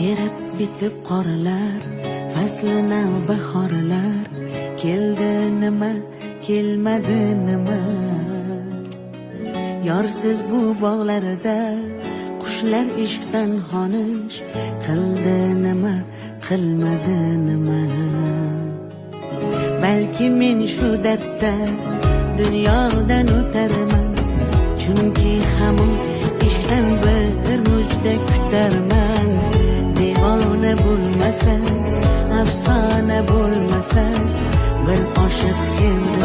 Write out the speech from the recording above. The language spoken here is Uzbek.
Erib bitib qoralar, faslina bahorlar, keldi nima, kelmadi nima. Yorsiz bu bog'larida qushlar ishqdan xonish, qildi nima, qilmadi nima. Balki men shu dardda dunyodan o'tarman, chunki hamon ishqdan bir mujda kutarman. Devona bo'lmasa, afsona bo'lmasa, bir oshiq sevdim